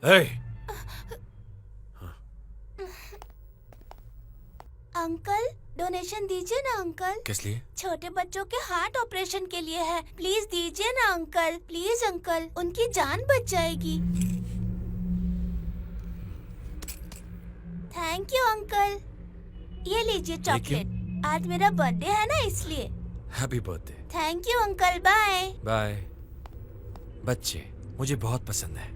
ए, uncle donation दीजिए ना uncle. किस लिए? छोटे बच्चों के हार्ट ऑपरेशन के लिए है। प्लीज दीजिए ना अंकल, प्लीज अंकल, उनकी जान बच जाएगी। Thank you uncle. ये लीजिए चॉकलेट। आज मेरा बर्थडे है ना इसलिए। Happy birthday. Thank you uncle, bye. Bye. बच्चे मुझे बहुत पसंद है,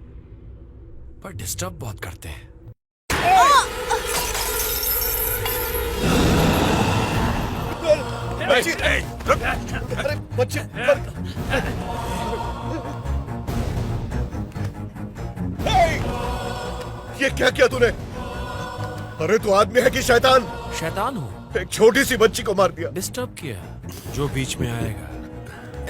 पर डिस्टर्ब बहुत करते हैं। अरे बच्चे, ये क्या किया तूने? अरे तू आदमी है कि शैतान? शैतान हूँ। एक छोटी सी बच्ची को मार दिया। डिस्टर्ब किया। जो बीच में आएगा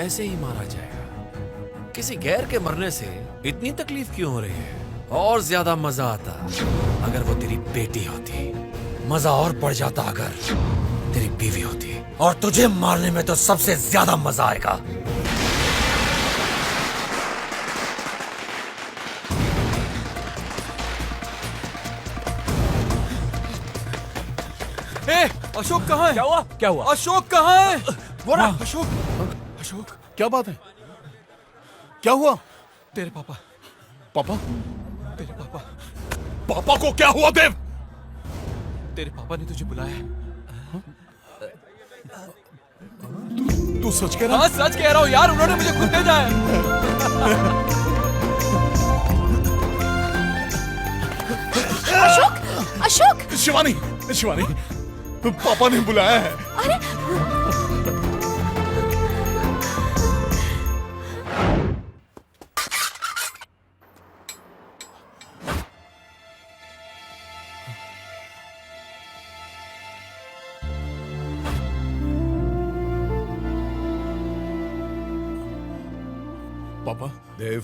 ऐसे ही मारा जाएगा। किसी गैर के मरने से इतनी तकलीफ क्यों हो रही है? और ज्यादा मजा आता अगर वो तेरी बेटी होती। मजा और बढ़ जाता अगर तेरी बीवी होती। और तुझे मारने में तो सबसे ज्यादा मजा आएगा। ए, अशोक कहाँ है? क्या हुआ? क्या हुआ? अशोक कहाँ है? बोला अशोक, अशोक, क्या बात है? क्या हुआ? तेरे पापा, पापा? तेरे पापा, पापा को क्या हुआ देव? तेरे पापा ने तुझे बुलाया है। तू सच कह रहा? हाँ सच कह रहा हूँ यार, उन्होंने मुझे खुद भेजा है। अशोक, अशोक, शिवानी, शिवानी, पापा ने बुलाया है। पापा, देव,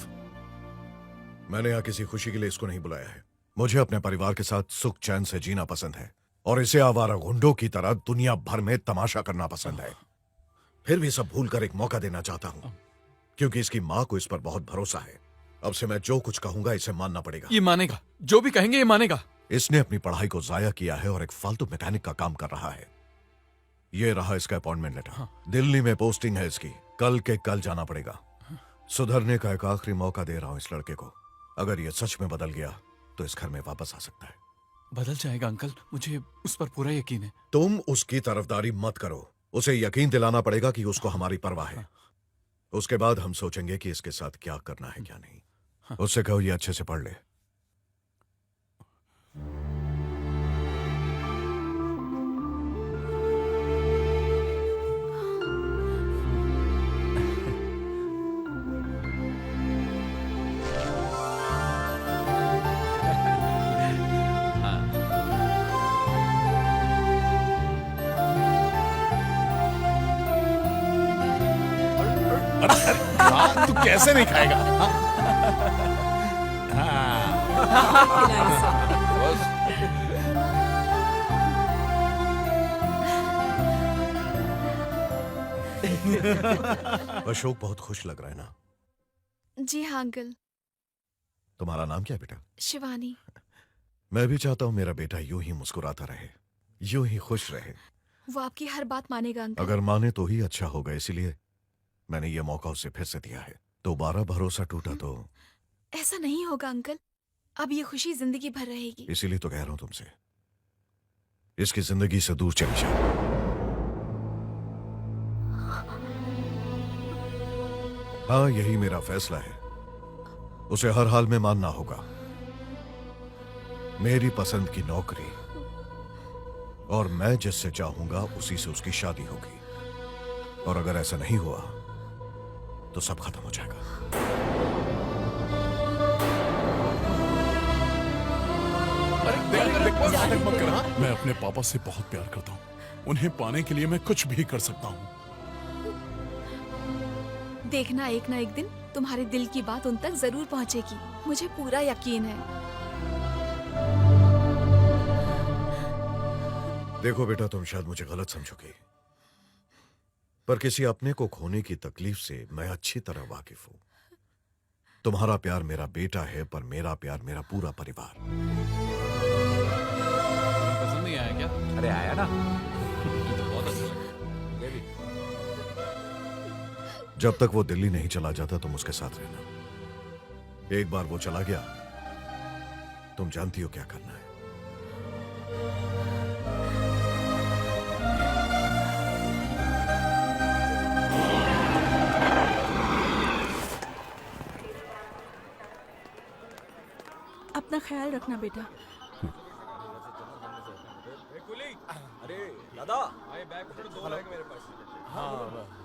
मैंने यहाँ किसी खुशी के लिए इसको नहीं बुलाया है। मुझे अपने परिवार के साथ सुख चैन से जीना पसंद है और इसे आवारा गुंडों की तरह दुनिया भर में तमाशा करना पसंद है। फिर भी सब भूलकर एक मौका देना चाहता हूँ, क्योंकि इसकी माँ को इस पर बहुत भरोसा है। अब से मैं जो कुछ कहूंगा इसे मानना पड़ेगा। ये मानेगा, जो भी कहेंगे ये मानेगा। इसने अपनी पढ़ाई को जाया किया है और एक फालतू मैकेनिक का काम कर रहा है। ये रहा इसका अपॉइंटमेंट लेटर। दिल्ली में पोस्टिंग है इसकी। कल के कल जाना पड़ेगा। सुधरने का एक आखिरी मौका दे रहा हूं इस लड़के को। अगर ये सच में बदल गया तो इस घर में वापस आ सकता है। बदल जाएगा अंकल, मुझे उस पर पूरा यकीन है। तुम उसकी तरफदारी मत करो। उसे यकीन दिलाना पड़ेगा कि उसको हमारी परवाह है। उसके बाद हम सोचेंगे कि इसके साथ क्या करना है क्या नहीं। उससे कहो ये अच्छे से पढ़ ले। तू कैसे नहीं खाएगा? अशोक बहुत खुश लग रहा है ना? जी हाँ अंकल। तुम्हारा नाम क्या है बेटा? शिवानी। मैं भी चाहता हूं मेरा बेटा यूं ही मुस्कुराता रहे, यूं ही खुश रहे। वो आपकी हर बात मानेगा अंकल। अगर माने तो ही अच्छा होगा, इसीलिए मैंने ये मौका उसे फिर से दिया है। दोबारा भरोसा टूटा तो ऐसा नहीं होगा अंकल, अब ये खुशी जिंदगी भर रहेगी। इसीलिए तो कह रहा हूं तुमसे, इसकी जिंदगी से दूर चली जाओ। हाँ, यही मेरा फैसला है। उसे हर हाल में मानना होगा। मेरी पसंद की नौकरी और मैं जिससे चाहूंगा उसी से उसकी शादी होगी। और अगर ऐसा नहीं हुआ तो सब खत्म हो जाएगा। देख मत करना। मैं अपने पापा से बहुत प्यार करता हूँ। उन्हें पाने के लिए मैं कुछ भी कर सकता हूँ। देखना एक ना एक दिन तुम्हारे दिल की बात उन तक जरूर पहुंचेगी, मुझे पूरा यकीन है। देखो बेटा, तुम शायद मुझे गलत समझोगे, पर किसी अपने को खोने की तकलीफ से मैं अच्छी तरह वाकिफ हूं। तुम्हारा प्यार मेरा बेटा है, पर मेरा प्यार मेरा पूरा परिवार। पसंद नहीं आया क्या? अरे आया ना। मुझे तो बहुत अच्छा लगा। जब तक वो दिल्ली नहीं चला जाता तुम उसके साथ रहना। एक बार वो चला गया, तुम जानती हो क्या करना है। अपना ख्याल रखना बेटा।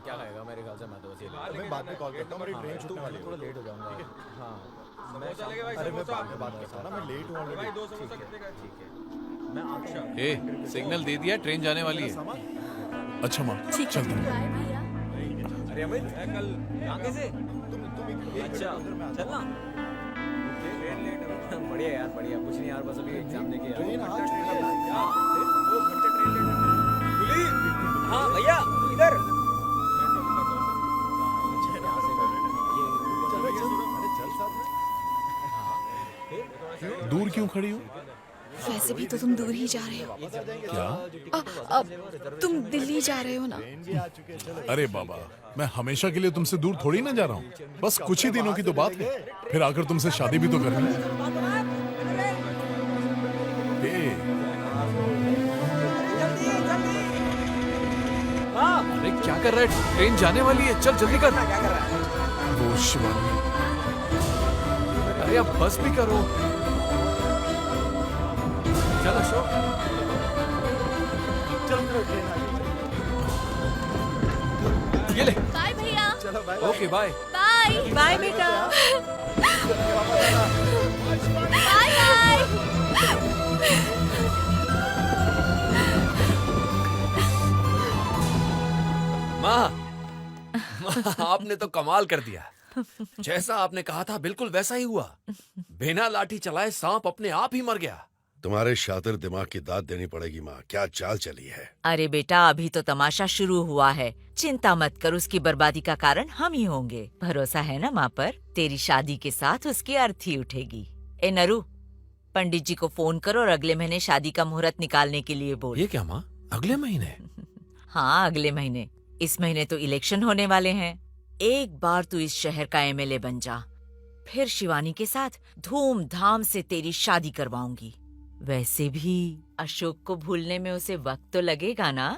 क्या खाएगा? मेरे ख्याल से मैं तो मैं बाद में कॉल करता हूँ, मेरी ट्रेन छूटने वाली है। थोड़ा लेट हो जाऊंगा। हाँ अरे मैं बाद में बात करता हूँ ना, मैं लेट हूँ ऑलरेडी। ए, सिग्नल दे दिया, ट्रेन जाने वाली है। अच्छा माँ, ठीक है, चलते हैं। बाय भैया। अरे अमित, कल यहाँ कैसे? अच्छा, चलना। बढ़िया यार, बढ़िया। कुछ नहीं यार, बस अभी एग्जाम देके ट्रेन आ चुकी है। हाँ भैया, इधर। दूर क्यों खड़ी हो? वैसे भी तो तुम दूर ही जा रहे हो। क्या? अब तुम दिल्ली जा रहे हो ना? अरे बाबा, मैं हमेशा के लिए तुमसे दूर थोड़ी ना जा रहा हूँ। बस कुछ ही दिनों की तो बात है, फिर आकर तुमसे शादी भी तो करनी है। अरे क्या कर रहा है? ट्रेन जाने वाली है, चल जल्दी कर। वो शिवानी, अरे अब बस भी करो। चल अशोक। ये ले। बाय भैया। Okay bye. बाय बाय बेटा। Bye bye. माँ, आपने तो कमाल कर दिया। जैसा आपने कहा था बिल्कुल वैसा ही हुआ। बिना लाठी चलाए सांप अपने आप ही मर गया। तुम्हारे शातिर दिमाग की दाद देनी पड़ेगी माँ। क्या चाल चली है। अरे बेटा, अभी तो तमाशा शुरू हुआ है। चिंता मत कर, उसकी बर्बादी का कारण हम ही होंगे। भरोसा है ना माँ पर? तेरी शादी के साथ उसकी अर्थी उठेगी। ए नरू, पंडित जी को फोन करो और अगले महीने शादी का मुहूर्त निकालने के लिए बोल। ये क्या माँ? अगले महीने? हाँ, अगले महीने। इस महीने तो इलेक्शन होने वाले हैं। एक बार तू इस शहर का एमएलए बन जा, फिर शिवानी के साथ धूमधाम से तेरी शादी करवाऊंगी। वैसे भी अशोक को भूलने में उसे वक्त तो लगेगा ना।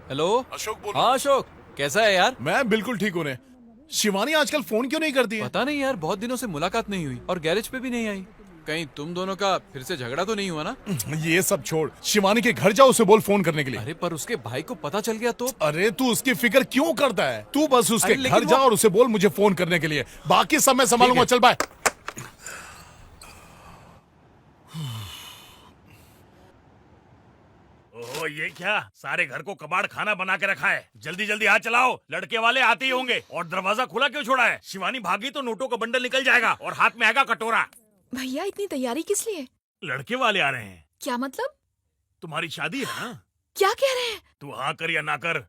हेलो अशोक बोलो। हाँ अशोक, कैसा है यार? मैं बिल्कुल ठीक हूँ ने। शिवानी आजकल फोन क्यों नहीं करती है? पता नहीं यार, बहुत दिनों से मुलाकात नहीं हुई और गैरेज पे भी नहीं आई। कहीं तुम दोनों का फिर से झगड़ा तो नहीं हुआ ना? ये सब छोड़, शिवानी के घर जाओ, उसे बोल फोन करने के लिए। अरे पर उसके भाई को पता चल गया तो? अरे तू उसकी फिक्र क्यों करता है? तू बस उसके अरे लेकिन घर जा और उसे बोल मुझे फोन करने के लिए। बाकी सब मैं संभालूंगा। चल बाय। ओह, ये क्या? सारे घर को कबाड़ खाना बना के रखा है। जल्दी जल्दी हाथ चलाओ, लड़के वाले आते ही होंगे। और दरवाजा खुला क्यों छोड़ा है? शिवानी भागी तो नोटों का बंडल निकल जाएगा और हाथ में आएगा कटोरा। भैया इतनी तैयारी किस लिए? लड़के वाले आ रहे हैं। क्या मतलब? तुम्हारी शादी है ना? क्या कह रहे हैं? तू हाँ कर या ना कर,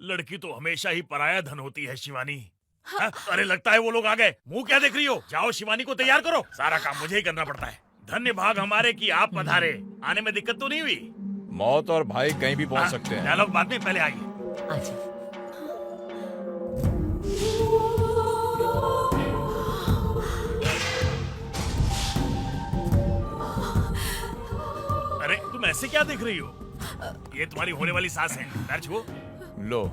लड़की तो हमेशा ही पराया धन होती है शिवानी। हाँ? अरे लगता है वो लोग आ गए। मुंह क्या देख रही हो? जाओ शिवानी को तैयार करो। सारा काम मुझे ही करना पड़ता है। धन्य भाग हमारे कि आप पधारे। आने में दिक्कत तो नहीं हुई? मौत और भाई कहीं भी पहुंच सकते हैं। डायलॉग बाद में, पहले आइए। आजा। अरे तुम ऐसे क्या देख रही हो? ये तुम्हारी होने वाली सास है। पैर छुओ। लो,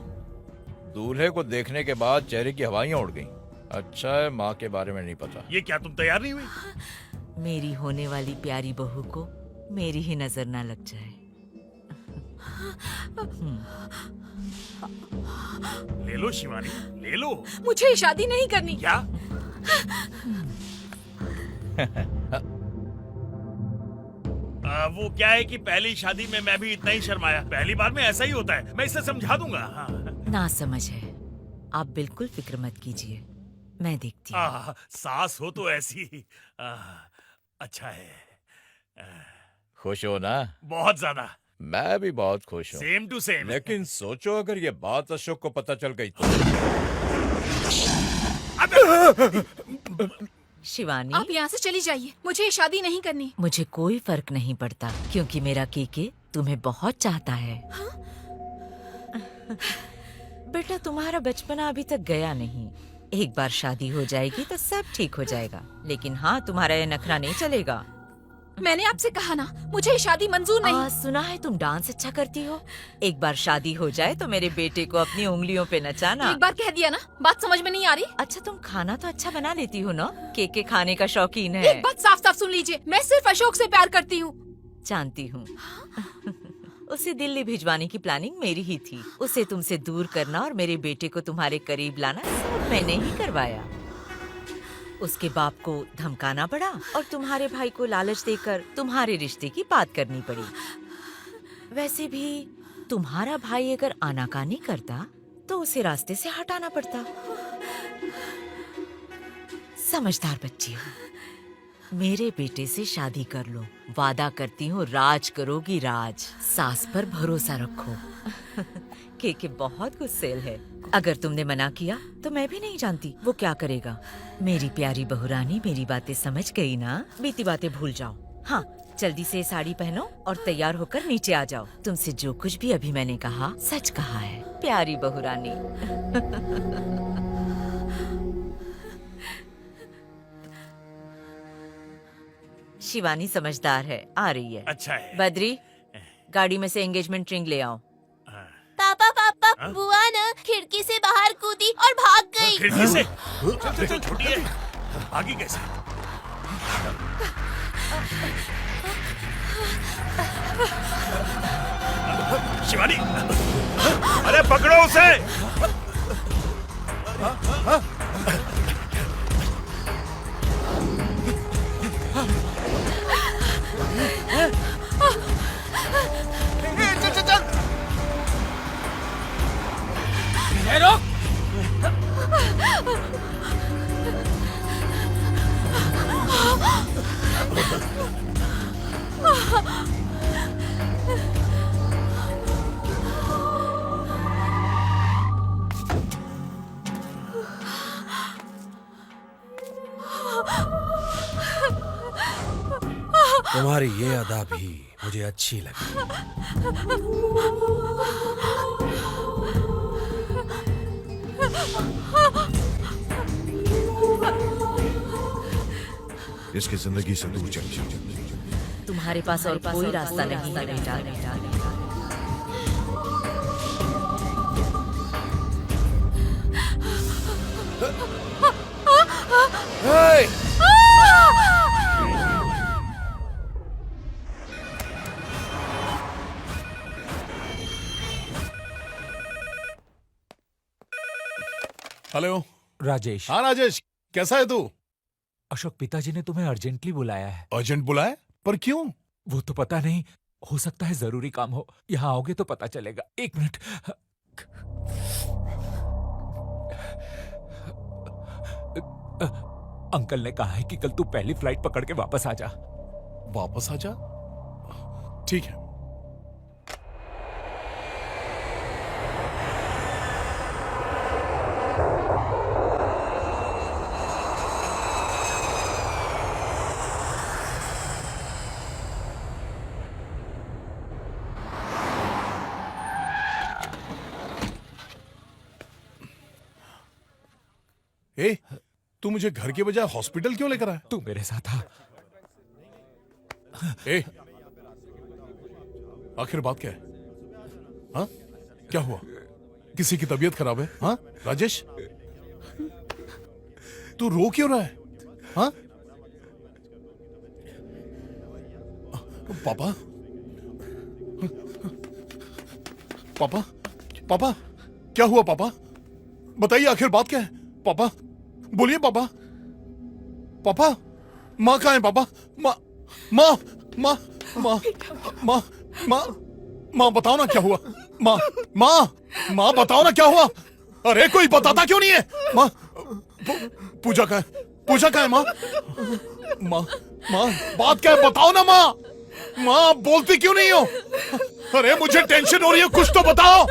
दूल्हे को देखने के बाद चेहरे की हवाइयां उड़ गईं। अच्छा है माँ के बारे में नहीं पता। ये क्या तुम तैयार नहीं हुई? मेरी होने वाली प्यारी बहू को मेरी ही नजर ना लग जाए। ले लो शिवानी, ले लो। मुझे शादी नहीं करनी। क्या? वो क्या है कि पहली शादी में मैं भी इतना ही शर्माया। पहली बार में ऐसा ही होता है। मैं इसे समझा दूंगा। हाँ। ना समझ है, आप बिल्कुल फिक्र मत कीजिए, मैं देखती हूँ। सास हो तो ऐसी। अच्छा है। खुश हो ना? बहुत ज्यादा। मैं भी बहुत खुश हूँ। Same to same. लेकिन सोचो अगर ये बात अशोक को पता चल गई तो। शिवानी, आप यहाँ से चली जाइए, मुझे ये शादी नहीं करनी। मुझे कोई फर्क नहीं पड़ता क्योंकि मेरा केके तुम्हें बहुत चाहता है। बेटा, तुम्हारा बचपना अभी तक गया नहीं। एक बार शादी हो जाएगी तो सब ठीक हो जाएगा। लेकिन हाँ, तुम्हारा ये नखरा नहीं चलेगा। मैंने आपसे कहा ना, मुझे ये शादी मंजूर नहीं। सुना है तुम डांस अच्छा करती हो। एक बार शादी हो जाए तो मेरे बेटे को अपनी उंगलियों पे नचाना। एक बार कह दिया ना, बात समझ में नहीं आ रही। अच्छा, तुम खाना तो अच्छा बना लेती हो ना? केके खाने का शौकीन है। एक बात साफ साफ सुन लीजिए, मैं सिर्फ अशोक से प्यार करती हूँ। जानती हूँ। उसे दिल्ली भिजवाने की प्लानिंग मेरी ही थी। उसे तुमसे दूर करना और मेरे बेटे को तुम्हारे करीब लाना सब मैंने ही करवाया। उसके बाप को धमकाना पड़ा और तुम्हारे भाई को लालच देकर तुम्हारे रिश्ते की बात करनी पड़ी। वैसे भी तुम्हारा भाई अगर आनाकानी करता तो उसे रास्ते से हटाना पड़ता। समझदार बच्ची हो। मेरे बेटे से शादी कर लो। वादा करती हूँ, राज करोगी राज। सास पर भरोसा रखो। केके बहुत गुस्सेल है। अगर तुमने मना किया तो मैं भी नहीं जानती वो क्या करेगा। मेरी प्यारी बहुरानी, मेरी बातें समझ गई ना? बीती बातें भूल जाओ। हाँ, जल्दी से साड़ी पहनो और तैयार होकर नीचे आ जाओ। तुमसे जो कुछ भी अभी मैंने कहा सच कहा है, प्यारी बहुरानी। शिवानी समझदार है, आ रही है। अच्छा है। बद्री, गाड़ी में से एंगेजमेंट रिंग ले आओ। पापा पापा, बुआ ना खिड़की से बाहर कूदी और भाग गई। खिड़की से? चल चल, छोटी है, भागी कैसे? शिवानी, अरे पकड़ो उसे। चल चल चल। तुम्हारी ये अदा भी मुझे अच्छी लगी। इसकी जिंदगी से दूर चली जाओ। तुम्हारे पास और कोई रास्ता नहीं है बेटा। हेलो राजेश। हाँ राजेश, कैसा है तू? अशोक, पिताजी ने तुम्हें अर्जेंटली बुलाया है। अर्जेंट बुलाया? पर क्यों? वो तो पता नहीं, हो सकता है जरूरी काम हो। यहाँ आओगे तो पता चलेगा। एक मिनट। अंकल ने कहा है कि कल तू पहली फ्लाइट पकड़ के वापस आ जा। वापस आ जा? ठीक है। ए, तू मुझे घर के बजाय हॉस्पिटल क्यों लेकर आया? तू मेरे साथ आ। ए, आखिर बात क्या है? हाँ, क्या हुआ? किसी की तबीयत खराब है? हाँ राजेश, तू रो क्यों रहा है? हाँ पापा, पापा, पापा, क्या हुआ पापा? बताइए आखिर बात क्या है? पापा बोलिए पापा। पापा, माँ कहाँ है पापा? माँ, माँ, माँ, माँ, माँ, माँ, माँ बताओ ना क्या हुआ? माँ, माँ, माँ बताओ ना क्या हुआ? अरे कोई बताता क्यों नहीं है? माँ, पूजा का है? पूजा का है माँ? माँ, माँ, बात क्या है बताओ ना माँ। माँ बोलती क्यों नहीं हो? अरे मुझे टेंशन हो रही है, कुछ तो बताओ।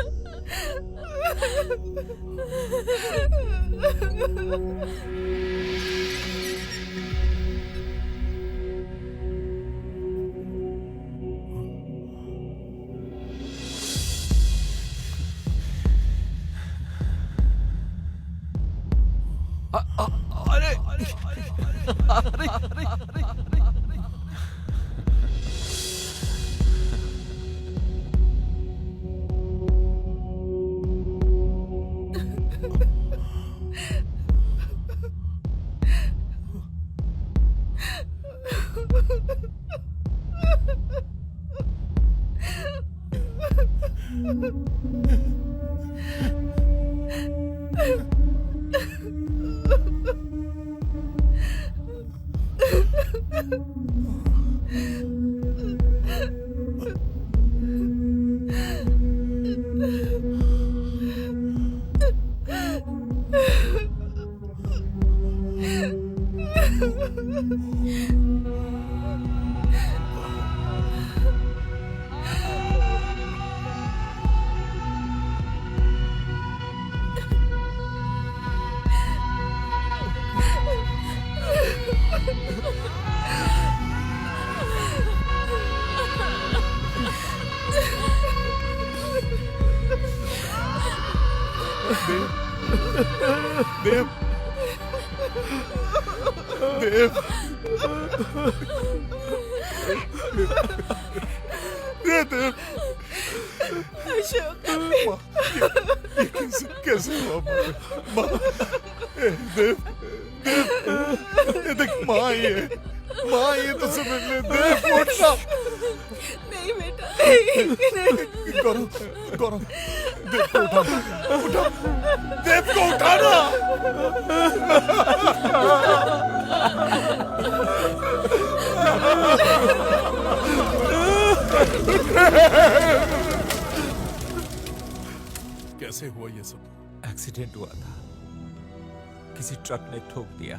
देव, देव, देव, अशोक, ये कैसे हुआ माँ? देव, देव, देख माँ ये तो समझ ले। देव उठना। नहीं बेटा, नहीं। गौरव, गौरव, देव को उठा, देव को उठाना। कैसे हुआ ये सब? एक्सीडेंट हुआ था, किसी ट्रक ने ठोक दिया।